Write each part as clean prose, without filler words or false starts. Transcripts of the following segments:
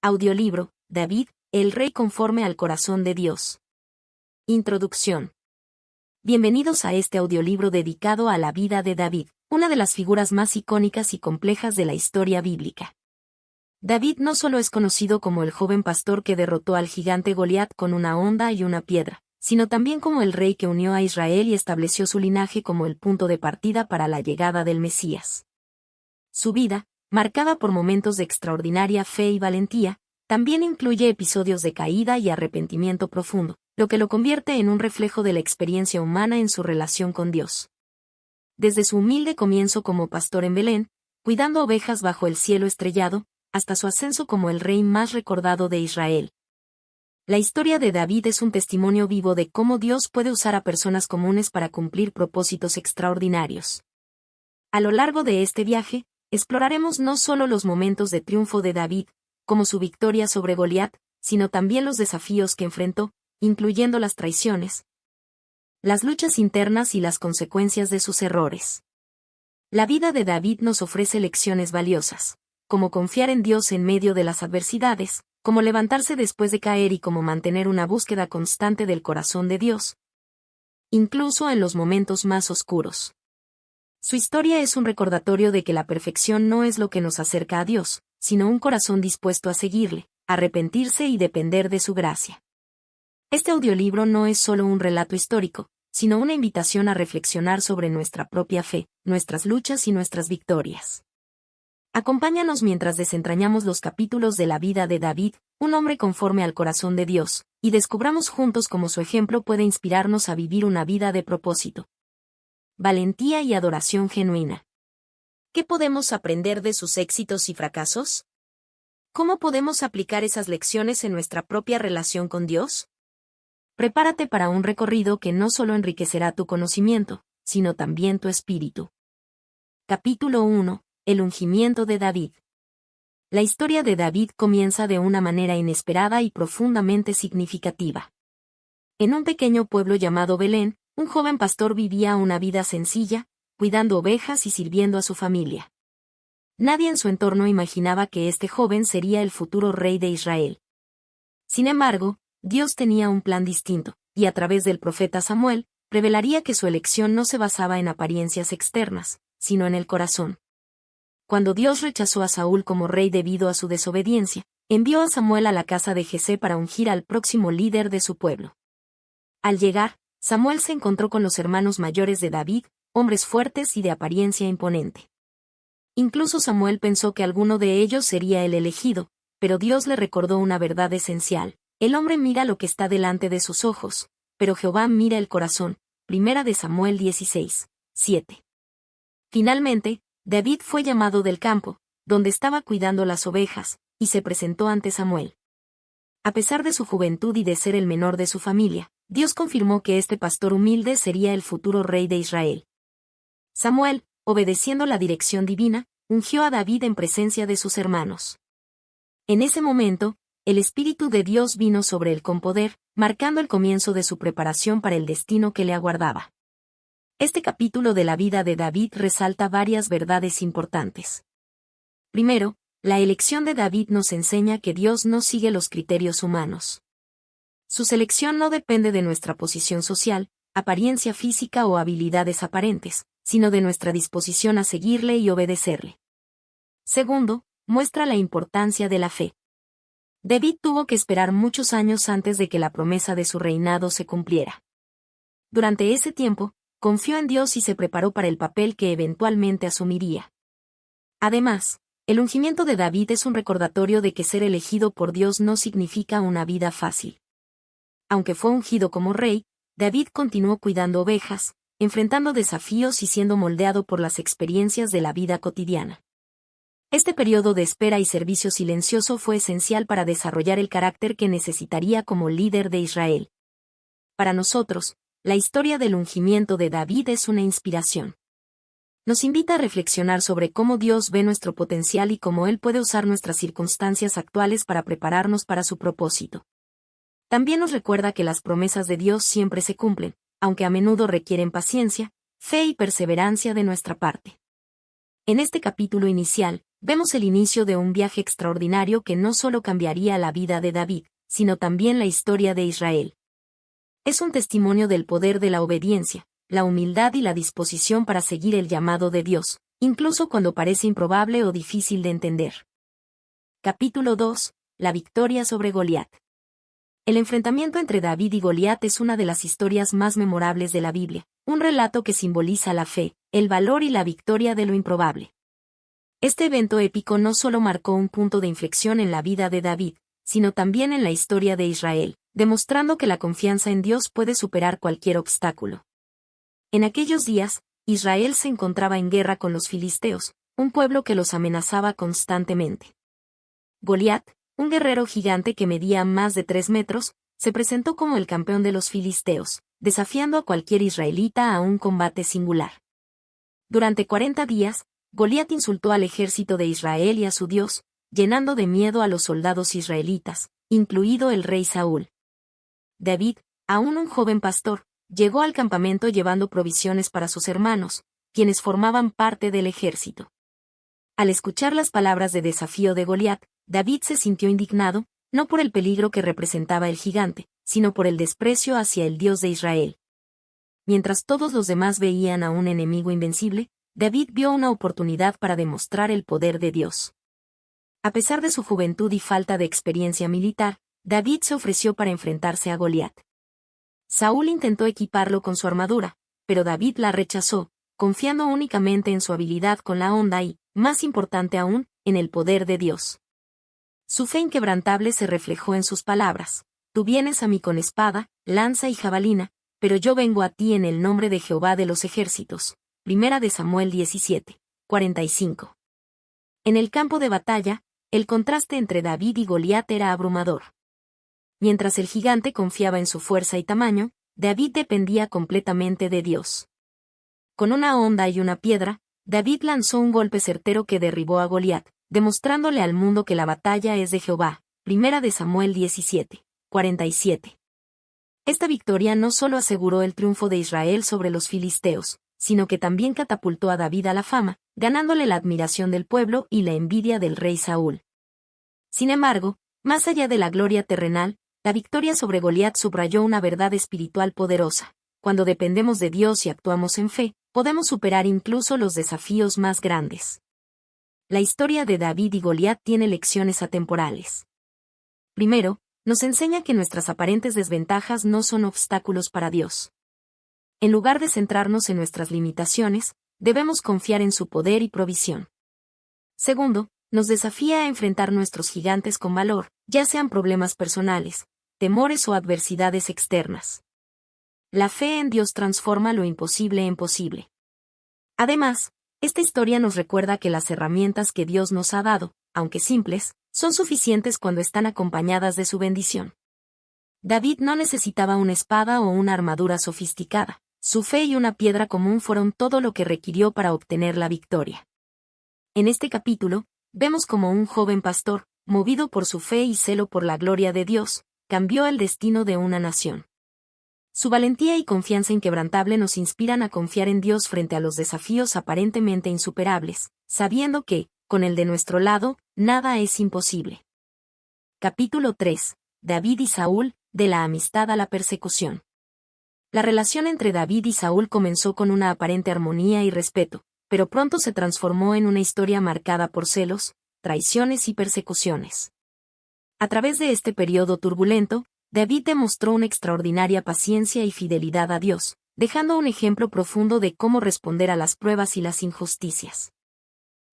Audiolibro, David, el rey conforme al corazón de Dios. Introducción. Bienvenidos a este audiolibro dedicado a la vida de David, una de las figuras más icónicas y complejas de la historia bíblica. David no solo es conocido como el joven pastor que derrotó al gigante Goliat con una honda y una piedra, sino también como el rey que unió a Israel y estableció su linaje como el punto de partida para la llegada del Mesías. Su vida, marcada por momentos de extraordinaria fe y valentía, también incluye episodios de caída y arrepentimiento profundo, lo que lo convierte en un reflejo de la experiencia humana en su relación con Dios. Desde su humilde comienzo como pastor en Belén, cuidando ovejas bajo el cielo estrellado, hasta su ascenso como el rey más recordado de Israel. La historia de David es un testimonio vivo de cómo Dios puede usar a personas comunes para cumplir propósitos extraordinarios. A lo largo de este viaje, exploraremos no solo los momentos de triunfo de David, como su victoria sobre Goliat, sino también los desafíos que enfrentó, incluyendo las traiciones, las luchas internas y las consecuencias de sus errores. La vida de David nos ofrece lecciones valiosas, como confiar en Dios en medio de las adversidades, como levantarse después de caer y como mantener una búsqueda constante del corazón de Dios, incluso en los momentos más oscuros. Su historia es un recordatorio de que la perfección no es lo que nos acerca a Dios, sino un corazón dispuesto a seguirle, arrepentirse y depender de su gracia. Este audiolibro no es solo un relato histórico, sino una invitación a reflexionar sobre nuestra propia fe, nuestras luchas y nuestras victorias. Acompáñanos mientras desentrañamos los capítulos de la vida de David, un hombre conforme al corazón de Dios, y descubramos juntos cómo su ejemplo puede inspirarnos a vivir una vida de propósito, valentía y adoración genuina. ¿Qué podemos aprender de sus éxitos y fracasos? ¿Cómo podemos aplicar esas lecciones en nuestra propia relación con Dios? Prepárate para un recorrido que no solo enriquecerá tu conocimiento, sino también tu espíritu. Capítulo 1. El ungimiento de David. La historia de David comienza de una manera inesperada y profundamente significativa. En un pequeño pueblo llamado Belén, un joven pastor vivía una vida sencilla, cuidando ovejas y sirviendo a su familia. Nadie en su entorno imaginaba que este joven sería el futuro rey de Israel. Sin embargo, Dios tenía un plan distinto, y a través del profeta Samuel, revelaría que su elección no se basaba en apariencias externas, sino en el corazón. Cuando Dios rechazó a Saúl como rey debido a su desobediencia, envió a Samuel a la casa de Jesé para ungir al próximo líder de su pueblo. Al llegar, Samuel se encontró con los hermanos mayores de David, hombres fuertes y de apariencia imponente. Incluso Samuel pensó que alguno de ellos sería el elegido, pero Dios le recordó una verdad esencial: el hombre mira lo que está delante de sus ojos, pero Jehová mira el corazón. 1 de Samuel 16, 7. Finalmente, David fue llamado del campo, donde estaba cuidando las ovejas, y se presentó ante Samuel. A pesar de su juventud y de ser el menor de su familia, Dios confirmó que este pastor humilde sería el futuro rey de Israel. Samuel, obedeciendo la dirección divina, ungió a David en presencia de sus hermanos. En ese momento, el Espíritu de Dios vino sobre él con poder, marcando el comienzo de su preparación para el destino que le aguardaba. Este capítulo de la vida de David resalta varias verdades importantes. Primero, la elección de David nos enseña que Dios no sigue los criterios humanos. Su selección no depende de nuestra posición social, apariencia física o habilidades aparentes, sino de nuestra disposición a seguirle y obedecerle. Segundo, muestra la importancia de la fe. David tuvo que esperar muchos años antes de que la promesa de su reinado se cumpliera. Durante ese tiempo, confió en Dios y se preparó para el papel que eventualmente asumiría. Además, el ungimiento de David es un recordatorio de que ser elegido por Dios no significa una vida fácil. Aunque fue ungido como rey, David continuó cuidando ovejas, enfrentando desafíos y siendo moldeado por las experiencias de la vida cotidiana. Este periodo de espera y servicio silencioso fue esencial para desarrollar el carácter que necesitaría como líder de Israel. Para nosotros, la historia del ungimiento de David es una inspiración. Nos invita a reflexionar sobre cómo Dios ve nuestro potencial y cómo Él puede usar nuestras circunstancias actuales para prepararnos para su propósito. También nos recuerda que las promesas de Dios siempre se cumplen, aunque a menudo requieren paciencia, fe y perseverancia de nuestra parte. En este capítulo inicial, vemos el inicio de un viaje extraordinario que no solo cambiaría la vida de David, sino también la historia de Israel. Es un testimonio del poder de la obediencia, la humildad y la disposición para seguir el llamado de Dios, incluso cuando parece improbable o difícil de entender. Capítulo 2. La victoria sobre Goliat. El enfrentamiento entre David y Goliat es una de las historias más memorables de la Biblia, un relato que simboliza la fe, el valor y la victoria de lo improbable. Este evento épico no solo marcó un punto de inflexión en la vida de David, sino también en la historia de Israel, demostrando que la confianza en Dios puede superar cualquier obstáculo. En aquellos días, Israel se encontraba en guerra con los filisteos, un pueblo que los amenazaba constantemente. Goliat, un guerrero gigante que medía más de 3 metros, se presentó como el campeón de los filisteos, desafiando a cualquier israelita a un combate singular. Durante 40 días, Goliat insultó al ejército de Israel y a su Dios, llenando de miedo a los soldados israelitas, incluido el rey Saúl. David, aún un joven pastor, llegó al campamento llevando provisiones para sus hermanos, quienes formaban parte del ejército. Al escuchar las palabras de desafío de Goliat, David se sintió indignado, no por el peligro que representaba el gigante, sino por el desprecio hacia el Dios de Israel. Mientras todos los demás veían a un enemigo invencible, David vio una oportunidad para demostrar el poder de Dios. A pesar de su juventud y falta de experiencia militar, David se ofreció para enfrentarse a Goliat. Saúl intentó equiparlo con su armadura, pero David la rechazó, confiando únicamente en su habilidad con la honda y, más importante aún, en el poder de Dios. Su fe inquebrantable se reflejó en sus palabras: «Tú vienes a mí con espada, lanza y jabalina, pero yo vengo a ti en el nombre de Jehová de los ejércitos». Primera de Samuel 17, 45. En el campo de batalla, el contraste entre David y Goliat era abrumador. Mientras el gigante confiaba en su fuerza y tamaño, David dependía completamente de Dios. Con una honda y una piedra, David lanzó un golpe certero que derribó a Goliat, demostrándole al mundo que la batalla es de Jehová. Primera de Samuel 17, 47. Esta victoria no solo aseguró el triunfo de Israel sobre los filisteos, sino que también catapultó a David a la fama, ganándole la admiración del pueblo y la envidia del rey Saúl. Sin embargo, más allá de la gloria terrenal, la victoria sobre Goliat subrayó una verdad espiritual poderosa: cuando dependemos de Dios y actuamos en fe, podemos superar incluso los desafíos más grandes. La historia de David y Goliat tiene lecciones atemporales. Primero, nos enseña que nuestras aparentes desventajas no son obstáculos para Dios. En lugar de centrarnos en nuestras limitaciones, debemos confiar en su poder y provisión. Segundo, nos desafía a enfrentar nuestros gigantes con valor, ya sean problemas personales, temores o adversidades externas. La fe en Dios transforma lo imposible en posible. Además, esta historia nos recuerda que las herramientas que Dios nos ha dado, aunque simples, son suficientes cuando están acompañadas de su bendición. David no necesitaba una espada o una armadura sofisticada. Su fe y una piedra común fueron todo lo que requirió para obtener la victoria. En este capítulo, vemos cómo un joven pastor, movido por su fe y celo por la gloria de Dios, cambió el destino de una nación. Su valentía y confianza inquebrantable nos inspiran a confiar en Dios frente a los desafíos aparentemente insuperables, sabiendo que, con el de nuestro lado, nada es imposible. Capítulo 3. David y Saúl, de la amistad a la persecución. La relación entre David y Saúl comenzó con una aparente armonía y respeto, pero pronto se transformó en una historia marcada por celos, traiciones y persecuciones. A través de este periodo turbulento, David demostró una extraordinaria paciencia y fidelidad a Dios, dejando un ejemplo profundo de cómo responder a las pruebas y las injusticias.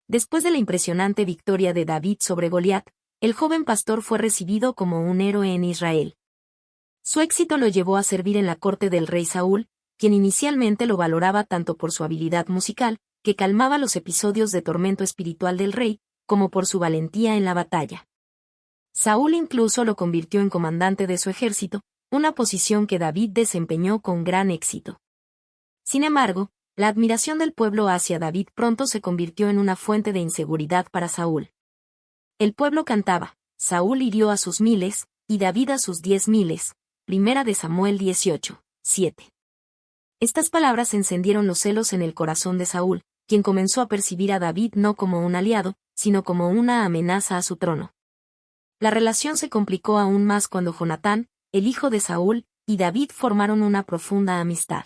Después de la impresionante victoria de David sobre Goliat, el joven pastor fue recibido como un héroe en Israel. Su éxito lo llevó a servir en la corte del rey Saúl, quien inicialmente lo valoraba tanto por su habilidad musical, que calmaba los episodios de tormento espiritual del rey, como por su valentía en la batalla. Saúl incluso lo convirtió en comandante de su ejército, una posición que David desempeñó con gran éxito. Sin embargo, la admiración del pueblo hacia David pronto se convirtió en una fuente de inseguridad para Saúl. El pueblo cantaba: Saúl hirió a sus miles, y David a sus 10,000. Primera de Samuel 18, 7. Estas palabras encendieron los celos en el corazón de Saúl, quien comenzó a percibir a David no como un aliado, sino como una amenaza a su trono. La relación se complicó aún más cuando Jonatán, el hijo de Saúl, y David formaron una profunda amistad.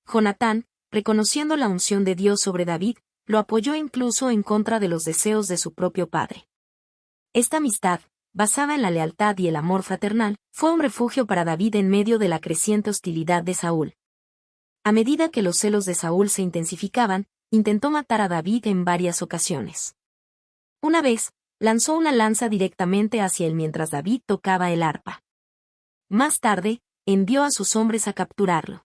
Jonatán, reconociendo la unción de Dios sobre David, lo apoyó incluso en contra de los deseos de su propio padre. Esta amistad, basada en la lealtad y el amor fraternal, fue un refugio para David en medio de la creciente hostilidad de Saúl. A medida que los celos de Saúl se intensificaban, intentó matar a David en varias ocasiones. Una vez, lanzó una lanza directamente hacia él mientras David tocaba el arpa. Más tarde, envió a sus hombres a capturarlo.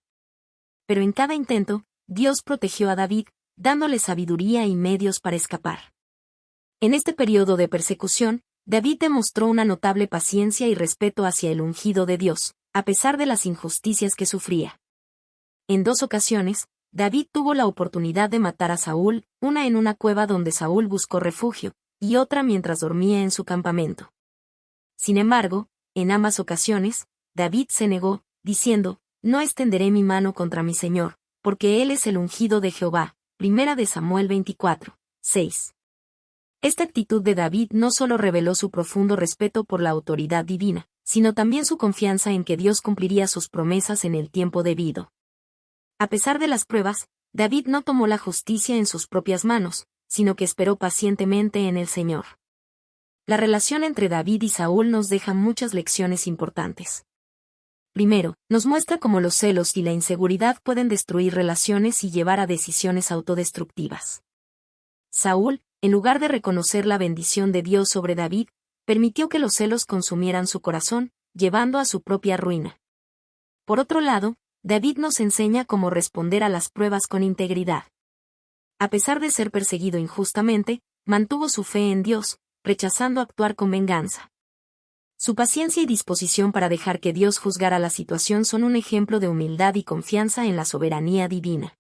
Pero en cada intento, Dios protegió a David, dándole sabiduría y medios para escapar. En este periodo de persecución, David demostró una notable paciencia y respeto hacia el ungido de Dios, a pesar de las injusticias que sufría. En 2 ocasiones, David tuvo la oportunidad de matar a Saúl, una en una cueva donde Saúl buscó refugio, y otra mientras dormía en su campamento. Sin embargo, en ambas ocasiones, David se negó, diciendo, «No extenderé mi mano contra mi Señor, porque Él es el ungido de Jehová». 1 de Samuel 24, 6. Esta actitud de David no solo reveló su profundo respeto por la autoridad divina, sino también su confianza en que Dios cumpliría sus promesas en el tiempo debido. A pesar de las pruebas, David no tomó la justicia en sus propias manos, sino que esperó pacientemente en el Señor. La relación entre David y Saúl nos deja muchas lecciones importantes. Primero, nos muestra cómo los celos y la inseguridad pueden destruir relaciones y llevar a decisiones autodestructivas. Saúl, en lugar de reconocer la bendición de Dios sobre David, permitió que los celos consumieran su corazón, llevando a su propia ruina. Por otro lado, David nos enseña cómo responder a las pruebas con integridad. A pesar de ser perseguido injustamente, mantuvo su fe en Dios, rechazando actuar con venganza. Su paciencia y disposición para dejar que Dios juzgara la situación son un ejemplo de humildad y confianza en la soberanía divina.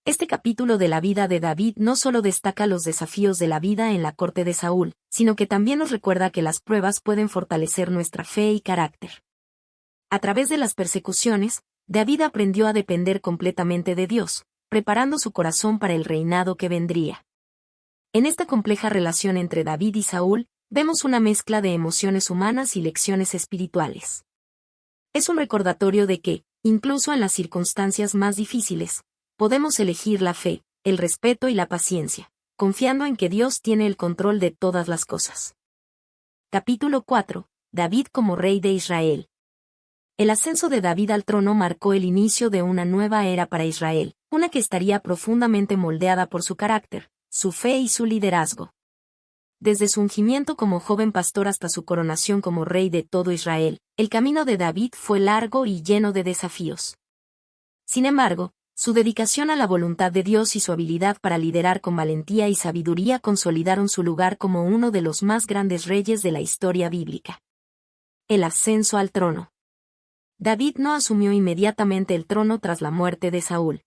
Este capítulo de la vida de David no solo destaca los desafíos de la vida en la corte de Saúl, sino que también nos recuerda que las pruebas pueden fortalecer nuestra fe y carácter. A través de las persecuciones, David aprendió a depender completamente de Dios, preparando su corazón para el reinado que vendría. En esta compleja relación entre David y Saúl, vemos una mezcla de emociones humanas y lecciones espirituales. Es un recordatorio de que, incluso en las circunstancias más difíciles, podemos elegir la fe, el respeto y la paciencia, confiando en que Dios tiene el control de todas las cosas. Capítulo 4. David como rey de Israel. El ascenso de David al trono marcó el inicio de una nueva era para Israel, una que estaría profundamente moldeada por su carácter, su fe y su liderazgo. Desde su ungimiento como joven pastor hasta su coronación como rey de todo Israel, el camino de David fue largo y lleno de desafíos. Sin embargo, su dedicación a la voluntad de Dios y su habilidad para liderar con valentía y sabiduría consolidaron su lugar como uno de los más grandes reyes de la historia bíblica. El ascenso al trono. David no asumió inmediatamente el trono tras la muerte de Saúl.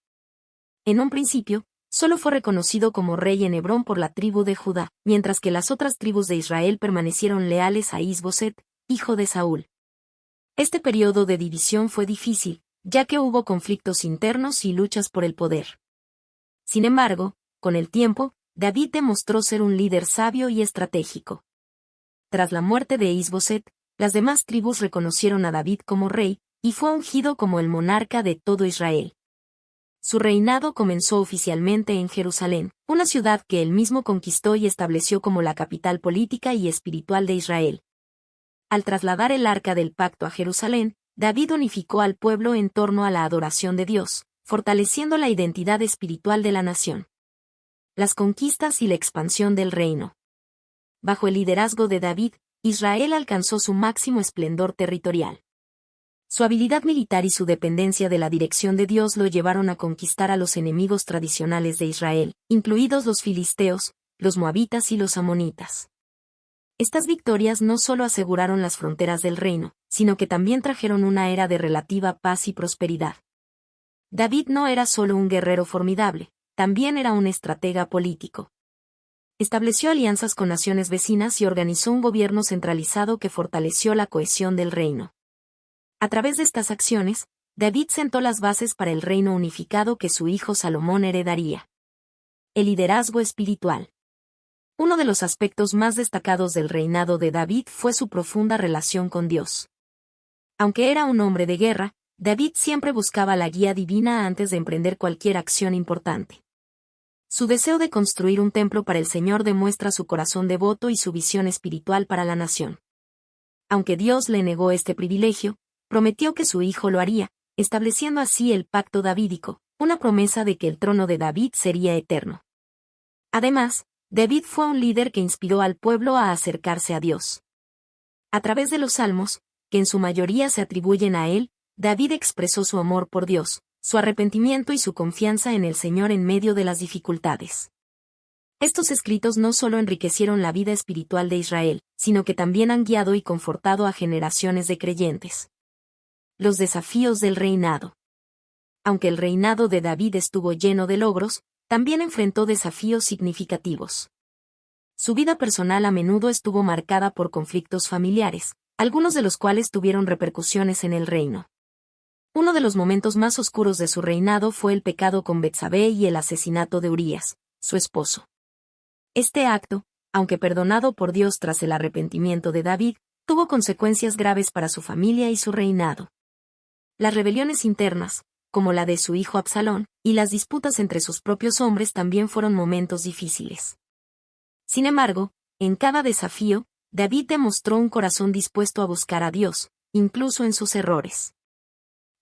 En un principio, solo fue reconocido como rey en Hebrón por la tribu de Judá, mientras que las otras tribus de Israel permanecieron leales a Is-Boset, hijo de Saúl. Este periodo de división fue difícil, ya que hubo conflictos internos y luchas por el poder. Sin embargo, con el tiempo, David demostró ser un líder sabio y estratégico. Tras la muerte de Is-Boset, las demás tribus reconocieron a David como rey, y fue ungido como el monarca de todo Israel. Su reinado comenzó oficialmente en Jerusalén, una ciudad que él mismo conquistó y estableció como la capital política y espiritual de Israel. Al trasladar el Arca del Pacto a Jerusalén, David unificó al pueblo en torno a la adoración de Dios, fortaleciendo la identidad espiritual de la nación. Las conquistas y la expansión del reino. Bajo el liderazgo de David, Israel alcanzó su máximo esplendor territorial. Su habilidad militar y su dependencia de la dirección de Dios lo llevaron a conquistar a los enemigos tradicionales de Israel, incluidos los filisteos, los moabitas y los amonitas. Estas victorias no solo aseguraron las fronteras del reino, sino que también trajeron una era de relativa paz y prosperidad. David no era solo un guerrero formidable, también era un estratega político. Estableció alianzas con naciones vecinas y organizó un gobierno centralizado que fortaleció la cohesión del reino. A través de estas acciones, David sentó las bases para el reino unificado que su hijo Salomón heredaría. El liderazgo espiritual. Uno de los aspectos más destacados del reinado de David fue su profunda relación con Dios. Aunque era un hombre de guerra, David siempre buscaba la guía divina antes de emprender cualquier acción importante. Su deseo de construir un templo para el Señor demuestra su corazón devoto y su visión espiritual para la nación. Aunque Dios le negó este privilegio, prometió que su hijo lo haría, estableciendo así el pacto davídico, una promesa de que el trono de David sería eterno. Además, David fue un líder que inspiró al pueblo a acercarse a Dios. A través de los salmos, que en su mayoría se atribuyen a él, David expresó su amor por Dios, su arrepentimiento y su confianza en el Señor en medio de las dificultades. Estos escritos no solo enriquecieron la vida espiritual de Israel, sino que también han guiado y confortado a generaciones de creyentes. Los desafíos del reinado. Aunque el reinado de David estuvo lleno de logros, también enfrentó desafíos significativos. Su vida personal a menudo estuvo marcada por conflictos familiares, algunos de los cuales tuvieron repercusiones en el reino. Uno de los momentos más oscuros de su reinado fue el pecado con Betsabé y el asesinato de Urías, su esposo. Este acto, aunque perdonado por Dios tras el arrepentimiento de David, tuvo consecuencias graves para su familia y su reinado. Las rebeliones internas, como la de su hijo Absalón, y las disputas entre sus propios hombres también fueron momentos difíciles. Sin embargo, en cada desafío, David demostró un corazón dispuesto a buscar a Dios, incluso en sus errores.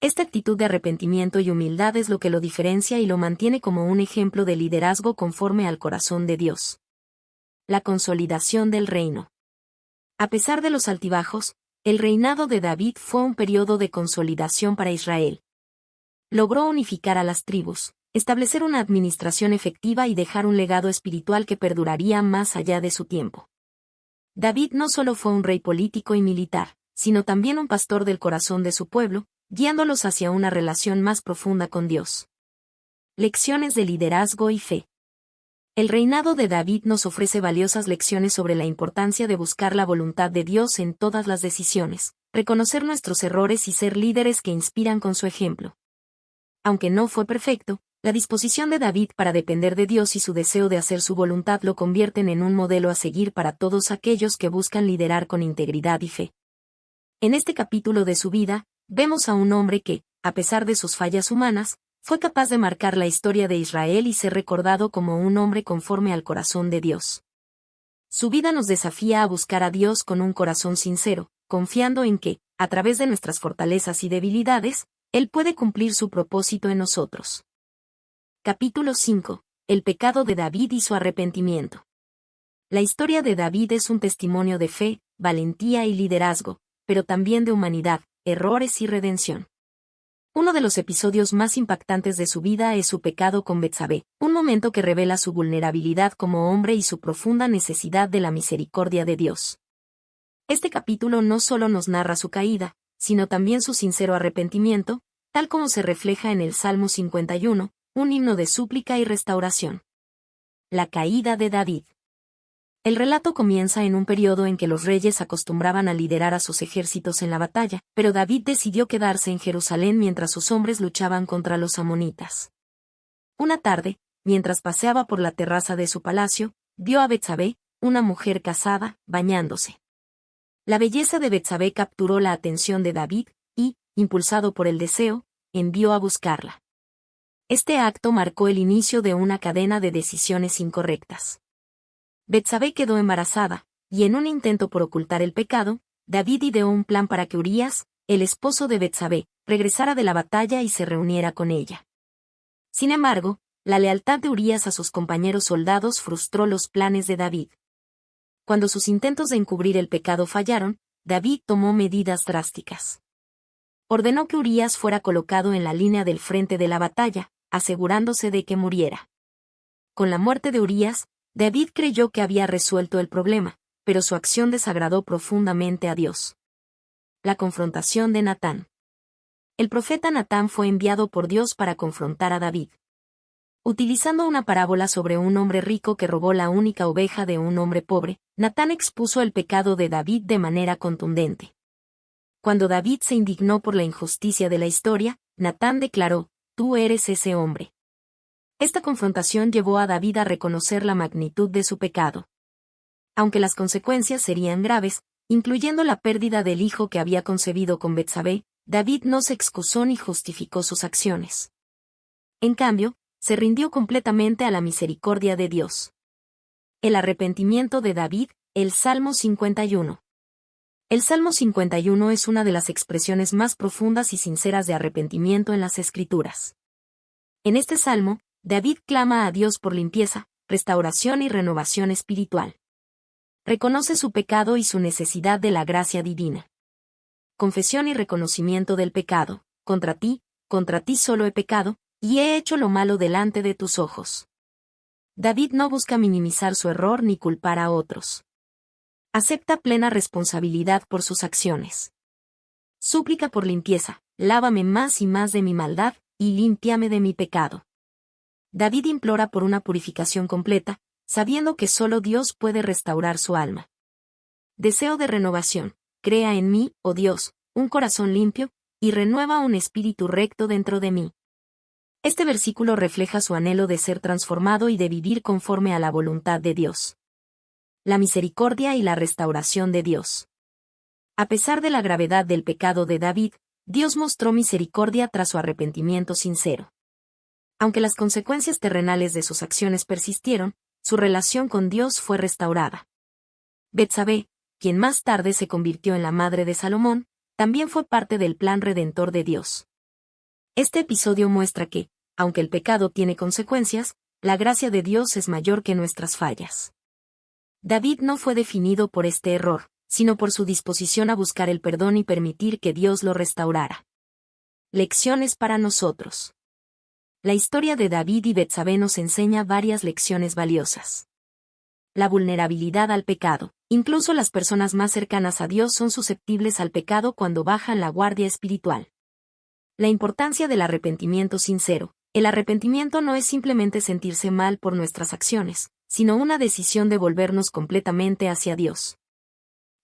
Esta actitud de arrepentimiento y humildad es lo que lo diferencia y lo mantiene como un ejemplo de liderazgo conforme al corazón de Dios. La consolidación del reino. A pesar de los altibajos, el reinado de David fue un periodo de consolidación para Israel. Logró unificar a las tribus, establecer una administración efectiva y dejar un legado espiritual que perduraría más allá de su tiempo. David no solo fue un rey político y militar, sino también un pastor del corazón de su pueblo, guiándolos hacia una relación más profunda con Dios. Lecciones de liderazgo y fe. El reinado de David nos ofrece valiosas lecciones sobre la importancia de buscar la voluntad de Dios en todas las decisiones, reconocer nuestros errores y ser líderes que inspiran con su ejemplo. Aunque no fue perfecto, la disposición de David para depender de Dios y su deseo de hacer su voluntad lo convierten en un modelo a seguir para todos aquellos que buscan liderar con integridad y fe. En este capítulo de su vida, vemos a un hombre que, a pesar de sus fallas humanas, fue capaz de marcar la historia de Israel y ser recordado como un hombre conforme al corazón de Dios. Su vida nos desafía a buscar a Dios con un corazón sincero, confiando en que, a través de nuestras fortalezas y debilidades, Él puede cumplir su propósito en nosotros. Capítulo 5. El pecado de David y su arrepentimiento. La historia de David es un testimonio de fe, valentía y liderazgo, pero también de humanidad, errores y redención. Uno de los episodios más impactantes de su vida es su pecado con Betsabé, un momento que revela su vulnerabilidad como hombre y su profunda necesidad de la misericordia de Dios. Este capítulo no solo nos narra su caída, sino también su sincero arrepentimiento, tal como se refleja en el Salmo 51, un himno de súplica y restauración. La caída de David. El relato comienza en un periodo en que los reyes acostumbraban a liderar a sus ejércitos en la batalla, pero David decidió quedarse en Jerusalén mientras sus hombres luchaban contra los amonitas. Una tarde, mientras paseaba por la terraza de su palacio, vio a Betsabé, una mujer casada, bañándose. La belleza de Betsabé capturó la atención de David, y, impulsado por el deseo, envió a buscarla. Este acto marcó el inicio de una cadena de decisiones incorrectas. Betsabé quedó embarazada, y en un intento por ocultar el pecado, David ideó un plan para que Urías, el esposo de Betsabé, regresara de la batalla y se reuniera con ella. Sin embargo, la lealtad de Urías a sus compañeros soldados frustró los planes de David. Cuando sus intentos de encubrir el pecado fallaron, David tomó medidas drásticas. Ordenó que Urías fuera colocado en la línea del frente de la batalla, asegurándose de que muriera. Con la muerte de Urías, David creyó que había resuelto el problema, pero su acción desagradó profundamente a Dios. La confrontación de Natán. El profeta Natán fue enviado por Dios para confrontar a David. Utilizando una parábola sobre un hombre rico que robó la única oveja de un hombre pobre, Natán expuso el pecado de David de manera contundente. Cuando David se indignó por la injusticia de la historia, Natán declaró: «Tú eres ese hombre». Esta confrontación llevó a David a reconocer la magnitud de su pecado. Aunque las consecuencias serían graves, incluyendo la pérdida del hijo que había concebido con Betsabé, David no se excusó ni justificó sus acciones. En cambio, se rindió completamente a la misericordia de Dios. El arrepentimiento de David, el Salmo 51. El Salmo 51 es una de las expresiones más profundas y sinceras de arrepentimiento en las Escrituras. En este salmo, David clama a Dios por limpieza, restauración y renovación espiritual. Reconoce su pecado y su necesidad de la gracia divina. Confesión y reconocimiento del pecado. Contra ti solo he pecado, y he hecho lo malo delante de tus ojos. David no busca minimizar su error ni culpar a otros. Acepta plena responsabilidad por sus acciones. Súplica por limpieza, lávame más y más de mi maldad, y límpiame de mi pecado. David implora por una purificación completa, sabiendo que solo Dios puede restaurar su alma. Deseo de renovación, crea en mí, oh Dios, un corazón limpio, y renueva un espíritu recto dentro de mí. Este versículo refleja su anhelo de ser transformado y de vivir conforme a la voluntad de Dios. La misericordia y la restauración de Dios. A pesar de la gravedad del pecado de David, Dios mostró misericordia tras su arrepentimiento sincero. Aunque las consecuencias terrenales de sus acciones persistieron, su relación con Dios fue restaurada. Betsabé, quien más tarde se convirtió en la madre de Salomón, también fue parte del plan redentor de Dios. Este episodio muestra que, aunque el pecado tiene consecuencias, la gracia de Dios es mayor que nuestras fallas. David no fue definido por este error, sino por su disposición a buscar el perdón y permitir que Dios lo restaurara. Lecciones para nosotros. La historia de David y Betsabé nos enseña varias lecciones valiosas. La vulnerabilidad al pecado. Incluso las personas más cercanas a Dios son susceptibles al pecado cuando bajan la guardia espiritual. La importancia del arrepentimiento sincero. El arrepentimiento no es simplemente sentirse mal por nuestras acciones, sino una decisión de volvernos completamente hacia Dios.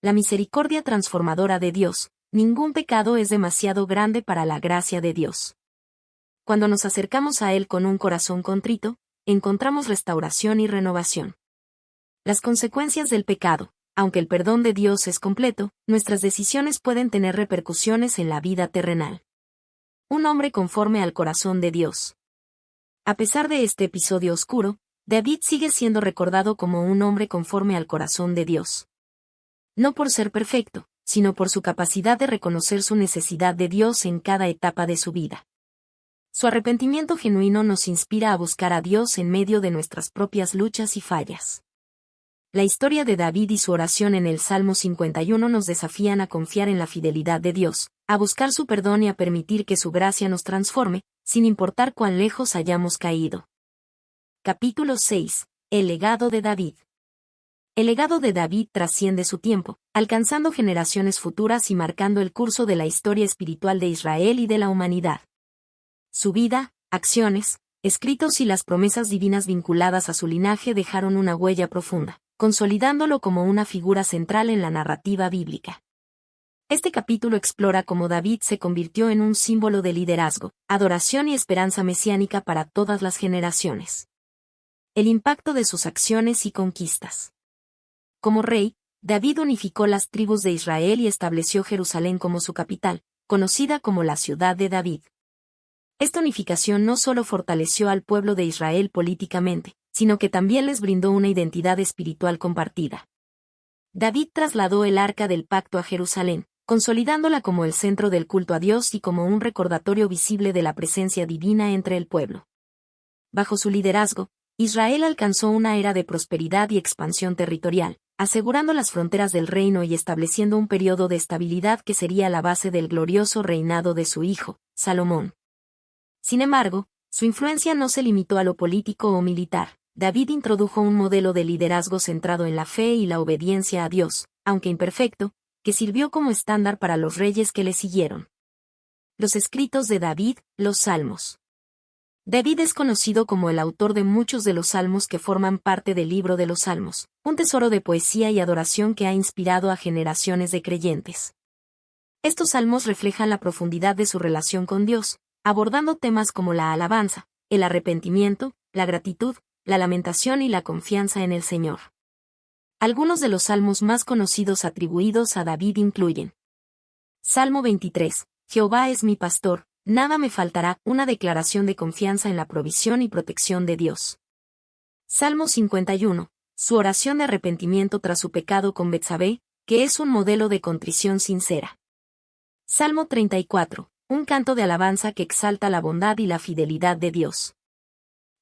La misericordia transformadora de Dios. Ningún pecado es demasiado grande para la gracia de Dios. Cuando nos acercamos a Él con un corazón contrito, encontramos restauración y renovación. Las consecuencias del pecado. Aunque el perdón de Dios es completo, nuestras decisiones pueden tener repercusiones en la vida terrenal. Un hombre conforme al corazón de Dios. A pesar de este episodio oscuro, David sigue siendo recordado como un hombre conforme al corazón de Dios. No por ser perfecto, sino por su capacidad de reconocer su necesidad de Dios en cada etapa de su vida. Su arrepentimiento genuino nos inspira a buscar a Dios en medio de nuestras propias luchas y fallas. La historia de David y su oración en el Salmo 51 nos desafían a confiar en la fidelidad de Dios, a buscar su perdón y a permitir que su gracia nos transforme, sin importar cuán lejos hayamos caído. Capítulo 6. El legado de David. El legado de David trasciende su tiempo, alcanzando generaciones futuras y marcando el curso de la historia espiritual de Israel y de la humanidad. Su vida, acciones, escritos y las promesas divinas vinculadas a su linaje dejaron una huella profunda, consolidándolo como una figura central en la narrativa bíblica. Este capítulo explora cómo David se convirtió en un símbolo de liderazgo, adoración y esperanza mesiánica para todas las generaciones. El impacto de sus acciones y conquistas. Como rey, David unificó las tribus de Israel y estableció Jerusalén como su capital, conocida como la ciudad de David. Esta unificación no solo fortaleció al pueblo de Israel políticamente, sino que también les brindó una identidad espiritual compartida. David trasladó el Arca del Pacto a Jerusalén, consolidándola como el centro del culto a Dios y como un recordatorio visible de la presencia divina entre el pueblo. Bajo su liderazgo, Israel alcanzó una era de prosperidad y expansión territorial, asegurando las fronteras del reino y estableciendo un periodo de estabilidad que sería la base del glorioso reinado de su hijo, Salomón. Sin embargo, su influencia no se limitó a lo político o militar. David introdujo un modelo de liderazgo centrado en la fe y la obediencia a Dios, aunque imperfecto, que sirvió como estándar para los reyes que le siguieron. Los escritos de David, los Salmos. David es conocido como el autor de muchos de los salmos que forman parte del libro de los Salmos, un tesoro de poesía y adoración que ha inspirado a generaciones de creyentes. Estos salmos reflejan la profundidad de su relación con Dios, abordando temas como la alabanza, el arrepentimiento, la gratitud, la lamentación y la confianza en el Señor. Algunos de los salmos más conocidos atribuidos a David incluyen: Salmo 23, Jehová es mi pastor, nada me faltará, una declaración de confianza en la provisión y protección de Dios. Salmo 51, su oración de arrepentimiento tras su pecado con Betsabé, que es un modelo de contrición sincera. Salmo 34, un canto de alabanza que exalta la bondad y la fidelidad de Dios.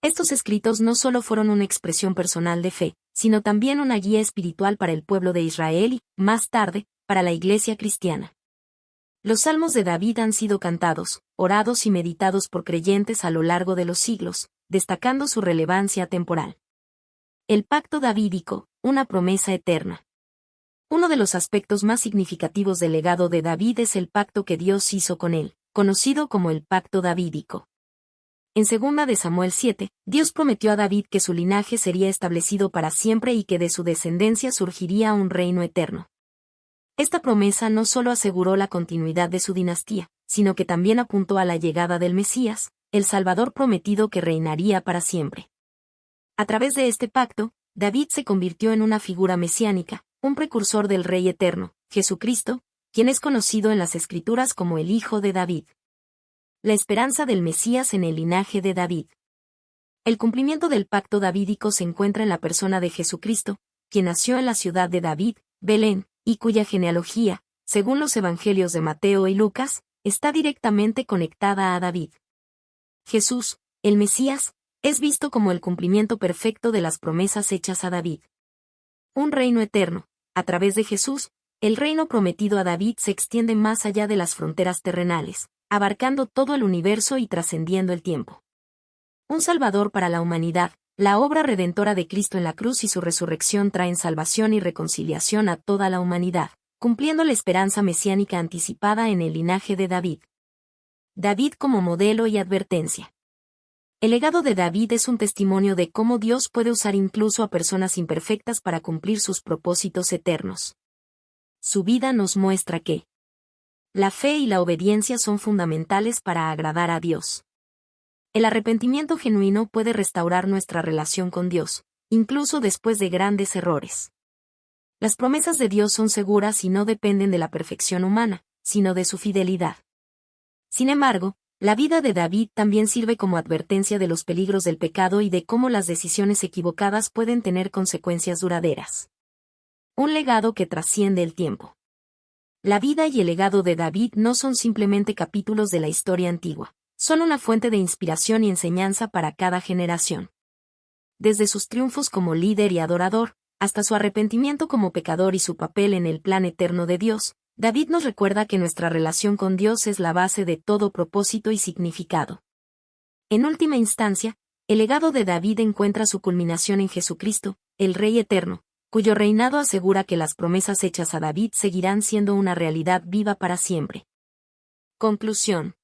Estos escritos no solo fueron una expresión personal de fe, sino también una guía espiritual para el pueblo de Israel y, más tarde, para la Iglesia cristiana. Los salmos de David han sido cantados, orados y meditados por creyentes a lo largo de los siglos, destacando su relevancia temporal. El pacto davídico, una promesa eterna. Uno de los aspectos más significativos del legado de David es el pacto que Dios hizo con él, conocido como el pacto davídico. En 2 de Samuel 7, Dios prometió a David que su linaje sería establecido para siempre y que de su descendencia surgiría un reino eterno. Esta promesa no solo aseguró la continuidad de su dinastía, sino que también apuntó a la llegada del Mesías, el Salvador prometido que reinaría para siempre. A través de este pacto, David se convirtió en una figura mesiánica, un precursor del Rey eterno, Jesucristo, quien es conocido en las Escrituras como el Hijo de David. La esperanza del Mesías en el linaje de David. El cumplimiento del pacto davídico se encuentra en la persona de Jesucristo, quien nació en la ciudad de David, Belén, y cuya genealogía, según los evangelios de Mateo y Lucas, está directamente conectada a David. Jesús, el Mesías, es visto como el cumplimiento perfecto de las promesas hechas a David. Un reino eterno. A través de Jesús, el reino prometido a David se extiende más allá de las fronteras terrenales, abarcando todo el universo y trascendiendo el tiempo. Un Salvador para la humanidad. La obra redentora de Cristo en la cruz y su resurrección traen salvación y reconciliación a toda la humanidad, cumpliendo la esperanza mesiánica anticipada en el linaje de David. David como modelo y advertencia. El legado de David es un testimonio de cómo Dios puede usar incluso a personas imperfectas para cumplir sus propósitos eternos. Su vida nos muestra que la fe y la obediencia son fundamentales para agradar a Dios. El arrepentimiento genuino puede restaurar nuestra relación con Dios, incluso después de grandes errores. Las promesas de Dios son seguras y no dependen de la perfección humana, sino de su fidelidad. Sin embargo, la vida de David también sirve como advertencia de los peligros del pecado y de cómo las decisiones equivocadas pueden tener consecuencias duraderas. Un legado que trasciende el tiempo. La vida y el legado de David no son simplemente capítulos de la historia antigua. Son una fuente de inspiración y enseñanza para cada generación. Desde sus triunfos como líder y adorador, hasta su arrepentimiento como pecador y su papel en el plan eterno de Dios, David nos recuerda que nuestra relación con Dios es la base de todo propósito y significado. En última instancia, el legado de David encuentra su culminación en Jesucristo, el Rey eterno, cuyo reinado asegura que las promesas hechas a David seguirán siendo una realidad viva para siempre. Conclusión.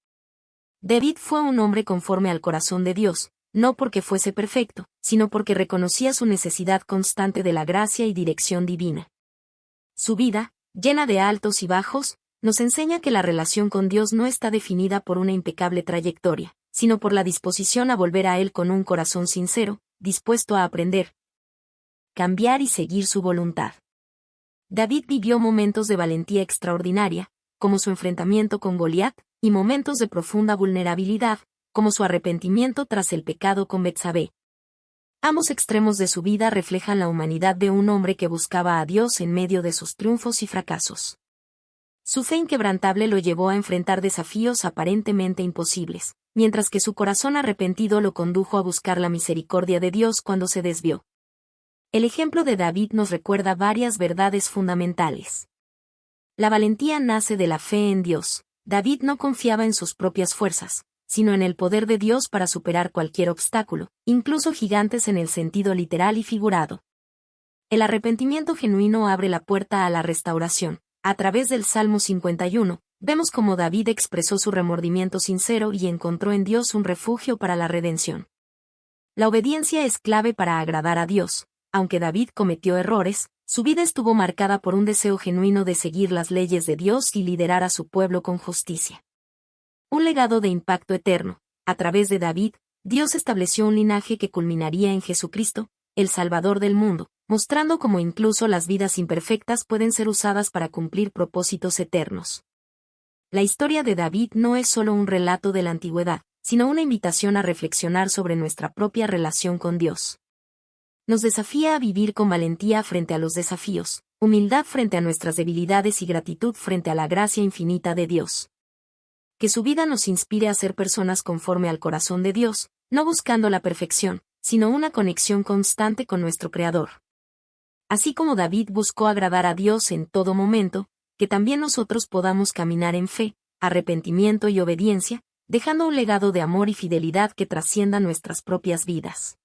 David fue un hombre conforme al corazón de Dios, no porque fuese perfecto, sino porque reconocía su necesidad constante de la gracia y dirección divina. Su vida, llena de altos y bajos, nos enseña que la relación con Dios no está definida por una impecable trayectoria, sino por la disposición a volver a Él con un corazón sincero, dispuesto a aprender, cambiar y seguir su voluntad. David vivió momentos de valentía extraordinaria, como su enfrentamiento con Goliat, y momentos de profunda vulnerabilidad, como su arrepentimiento tras el pecado con Betsabé. Ambos extremos de su vida reflejan la humanidad de un hombre que buscaba a Dios en medio de sus triunfos y fracasos. Su fe inquebrantable lo llevó a enfrentar desafíos aparentemente imposibles, mientras que su corazón arrepentido lo condujo a buscar la misericordia de Dios cuando se desvió. El ejemplo de David nos recuerda varias verdades fundamentales. La valentía nace de la fe en Dios. David no confiaba en sus propias fuerzas, sino en el poder de Dios para superar cualquier obstáculo, incluso gigantes en el sentido literal y figurado. El arrepentimiento genuino abre la puerta a la restauración. A través del Salmo 51, vemos cómo David expresó su remordimiento sincero y encontró en Dios un refugio para la redención. La obediencia es clave para agradar a Dios. Aunque David cometió errores, su vida estuvo marcada por un deseo genuino de seguir las leyes de Dios y liderar a su pueblo con justicia. Un legado de impacto eterno. A través de David, Dios estableció un linaje que culminaría en Jesucristo, el Salvador del mundo, mostrando cómo incluso las vidas imperfectas pueden ser usadas para cumplir propósitos eternos. La historia de David no es solo un relato de la antigüedad, sino una invitación a reflexionar sobre nuestra propia relación con Dios. Nos desafía a vivir con valentía frente a los desafíos, humildad frente a nuestras debilidades y gratitud frente a la gracia infinita de Dios. Que su vida nos inspire a ser personas conforme al corazón de Dios, no buscando la perfección, sino una conexión constante con nuestro Creador. Así como David buscó agradar a Dios en todo momento, que también nosotros podamos caminar en fe, arrepentimiento y obediencia, dejando un legado de amor y fidelidad que trascienda nuestras propias vidas.